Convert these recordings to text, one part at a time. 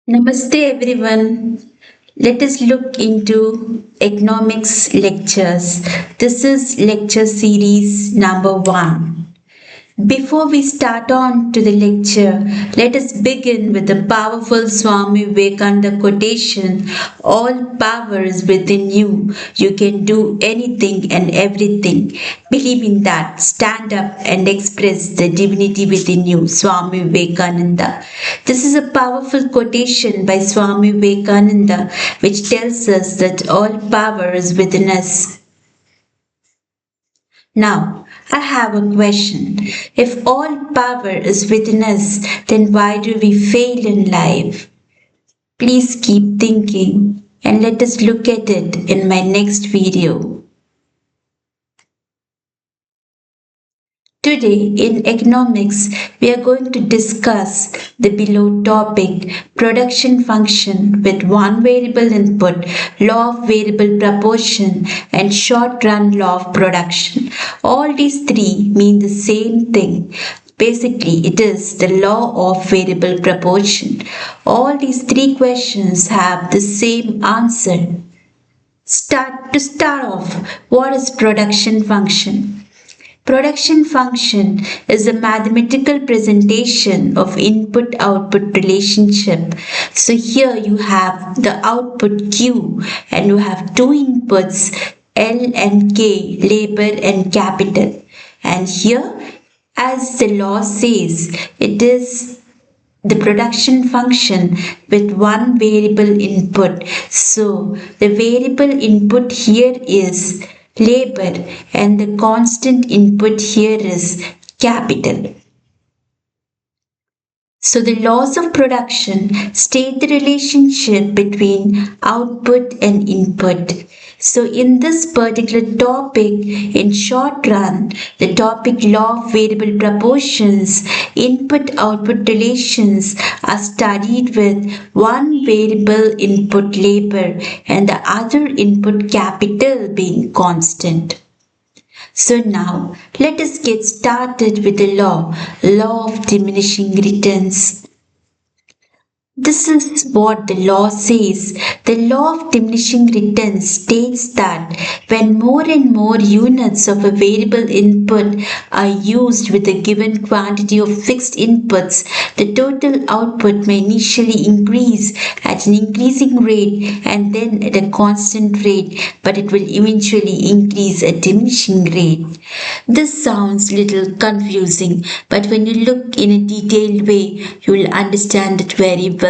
Namaste everyone. Let us look into economics lectures. This is lecture series number 1. Before we start on to the lecture, let us begin with the powerful Swami Vivekananda quotation: all power is within you. You can do anything and everything. Believe in that. Stand up and express the divinity within you. Swami Vivekananda. This is a powerful quotation by Swami Vivekananda which tells us that all power is within us. Now, I have a question. If all power is within us, then why do we fail in life? Please keep thinking and let us look at it in my next video. Today in economics, we are going to discuss the below topic: production function with one variable input, law of variable proportion, and short run law of production. All these three mean the same thing. Basically, it is the law of variable proportion. All these three questions have the same answer. To start off, what is production function? Production function is a mathematical presentation of input-output relationship. So here you have the output Q and you have two inputs L and K, labor and capital. And here, as the law says, it is the production function with one variable input. So the variable input here is labor and the constant input here is capital. So the laws of production state the relationship between output and input. So in this particular topic, in short run, the topic law of variable proportions, input-output relations are studied with one variable input labor and the other input capital being constant. So now let us get started with the law of diminishing returns. This is what the law says. The law of diminishing returns states that when more and more units of a variable input are used with a given quantity of fixed inputs, the total output may initially increase at an increasing rate and then at a constant rate, but it will eventually increase at a diminishing rate. This sounds a little confusing, but when you look in a detailed way, you will understand it very well.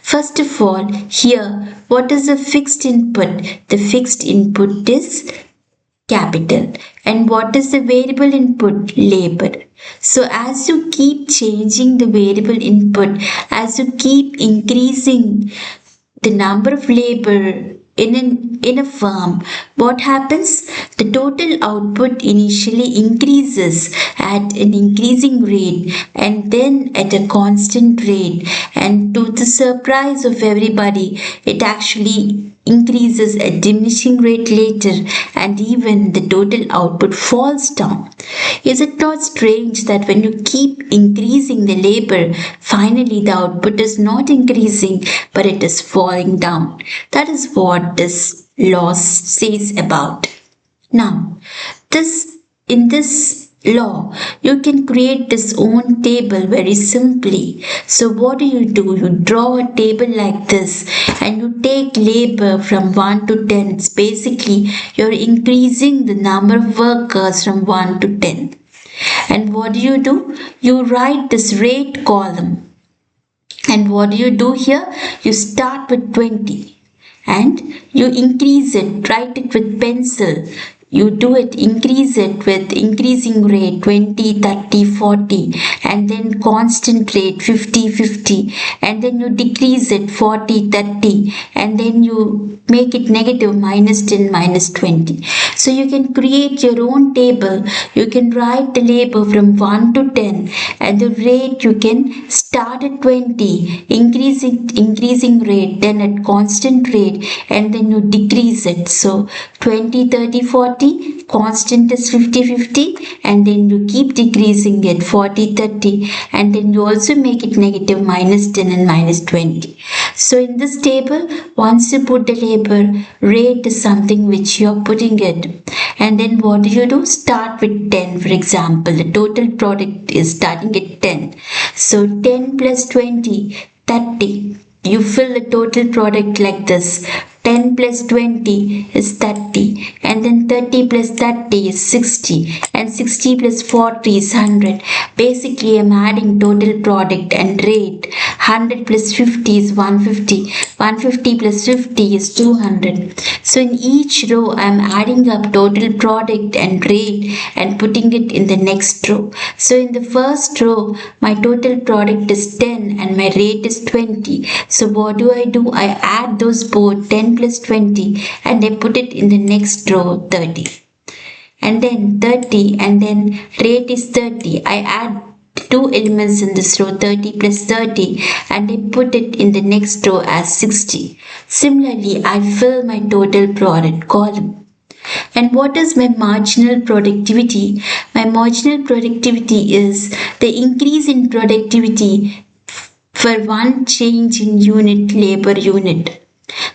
First of all, here, what is a fixed input? The fixed input is capital. And what is the variable input? Labor. So as you keep changing the variable input, as you keep increasing the number of labor in a firm, what happens? The total output initially increases at an increasing rate and then at a constant rate, and to the surprise of everybody, it actually increases at diminishing rate later, and even the total output falls down. Is it not strange that when you keep increasing the labor, finally the output is not increasing but it is falling down? That is what this law says about. Now, in this law, you can create this own table very simply. So what do? You draw a table like this and you take labor from 1 to 10. It's basically you're increasing the number of workers from 1 to 10. And what do? You write this rate column. And what do here? You start with 20 and you increase it, write it with pencil. You do it, increase it with increasing rate 20, 30, 40, and then constant rate 50, 50, and then you decrease it 40, 30, and then you make it negative minus 10, minus 20. So you can create your own table. You can write the labor from 1 to 10 and the rate you can start at 20, increasing rate, then at constant rate, and then you decrease it. So 20, 30, 40, constant is 50, 50, and then you keep decreasing it 40, 30, and then you also make it negative minus 10 and minus 20. So in this table, once you put the label, rate is something which you are putting it. And then what do? Start with 10, for example. The total product is starting at 10. So 10 plus 20, 30. You fill the total product like this. 10 plus 20 is 30, and then 30 plus 30 is 60, and 60 plus 40 is 100. Basically, I'm adding total product and rate. 100 plus 50 is 150. 150 plus 50 is 200. So in each row, I'm adding up total product and rate and putting it in the next row. So in the first row, my total product is 10 and my rate is 20. So what do? I add those both, 10 plus 20, and I put it in the next row, 30. And then 30, and then rate is 30. I add two elements in this row, 30 plus 30, and I put it in the next row as 60. Similarly, I fill my total product column. And what is my marginal productivity? My marginal productivity is the increase in productivity for one change in labor unit.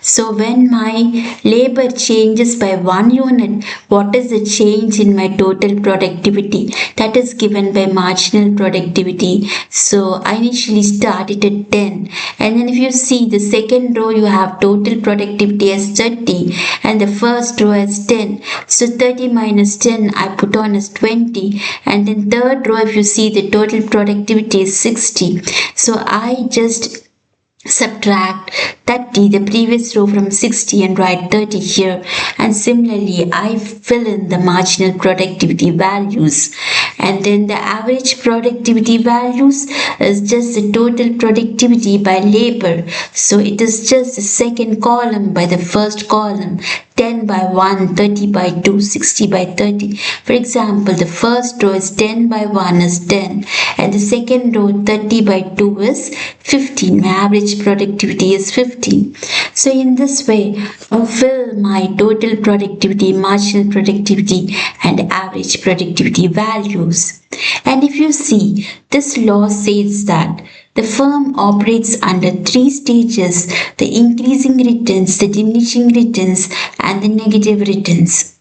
So when my labor changes by 1 unit, what is the change in my total productivity? That is given by marginal productivity. So I initially started at 10. And then if you see the second row, you have total productivity as 30 and the first row as 10. So 30 minus 10 I put on as 20. And then third row, if you see the total productivity is 60. So I just subtract 30, the previous row, from 60 and write 30 here. And similarly, I fill in the marginal productivity values. And then the average productivity values is just the total productivity by labor. So it is just the second column by the first column. 10 by 1, 30 by 2, 60 by 30. For example, the first row is 10 by 1 is 10, and the second row 30 by 2 is 15. My average productivity is 15. So in this way, I fill my total productivity, marginal productivity, and average productivity values. And if you see, this law says that the firm operates under three stages: the increasing returns, the diminishing returns, and the negative returns.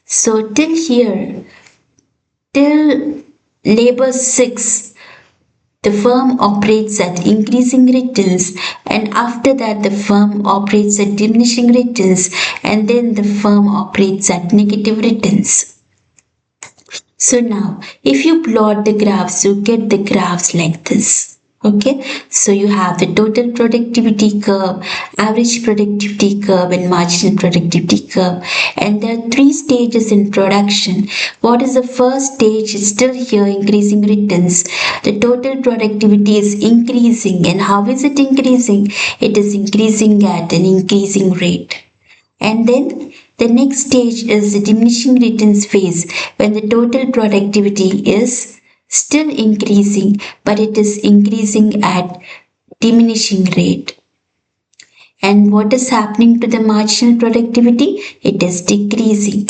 So till here, till labor 6, the firm operates at increasing returns, and after that the firm operates at diminishing returns, and then the firm operates at negative returns. So now, if you plot the graphs, you get the graphs like this. Okay, so you have the total productivity curve, average productivity curve, and marginal productivity curve. And there are three stages in production. What is the first stage? It's still here, increasing returns. The total productivity is increasing. And how is it increasing? It is increasing at an increasing rate. And then the next stage is the diminishing returns phase, when the total productivity is still increasing, but it is increasing at diminishing rate. And what is happening to the marginal productivity? It is decreasing.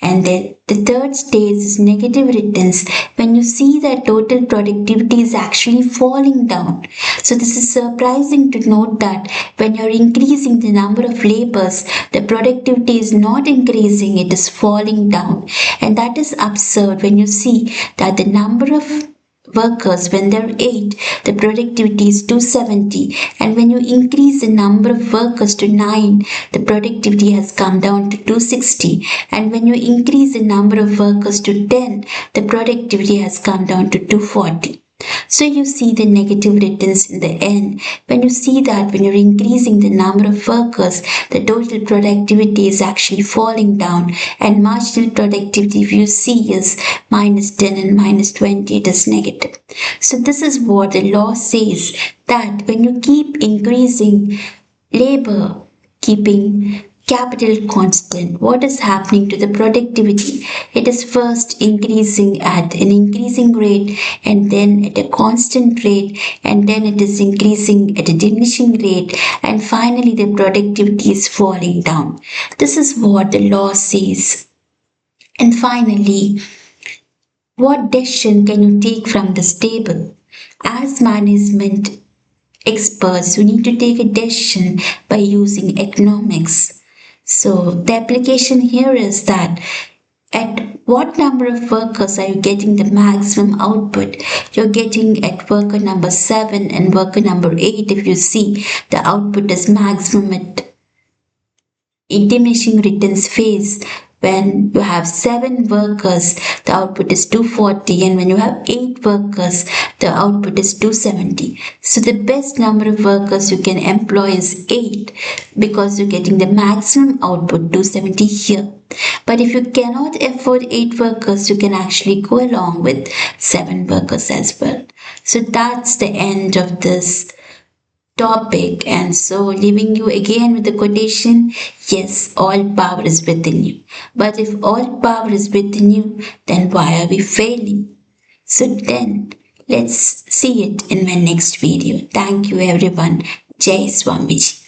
And then the third stage is negative returns, when you see that total productivity is actually falling down. So this is surprising to note that when you're increasing the number of labors, the productivity is not increasing, it is falling down. And that is absurd when you see that the number of workers, when there are 8, the productivity is 270, and when you increase the number of workers to 9, the productivity has come down to 260, and when you increase the number of workers to 10, the productivity has come down to 240. So you see the negative returns in the end. When you see that when you're increasing the number of workers, the total productivity is actually falling down, and marginal productivity, if you see, is minus 10 and minus 20, it is negative. So this is what the law says, that when you keep increasing labor, keeping capital constant, what is happening to the productivity? It is first increasing at an increasing rate, and then at a constant rate, and then it is increasing at a diminishing rate, and finally the productivity is falling down. This is what the law says. And finally, what decision can you take from this table? As management experts who need to take a decision by using economics. So the application here is that at what number of workers are you getting the maximum output? You're getting at worker number 7 and worker number 8. If you see, the output is maximum at diminishing returns phase. When you have 7 workers, the output is 240, and when you have 8 workers, the output is 270. So the best number of workers you can employ is 8 because you're getting the maximum output 270 here. But if you cannot afford 8 workers, you can actually go along with 7 workers as well. So that's the end of this topic. And so, leaving you again with the quotation, yes, all power is within you. But if all power is within you, then why are we failing? So, then let's see it in my next video. Thank you, everyone. Jai Swamiji.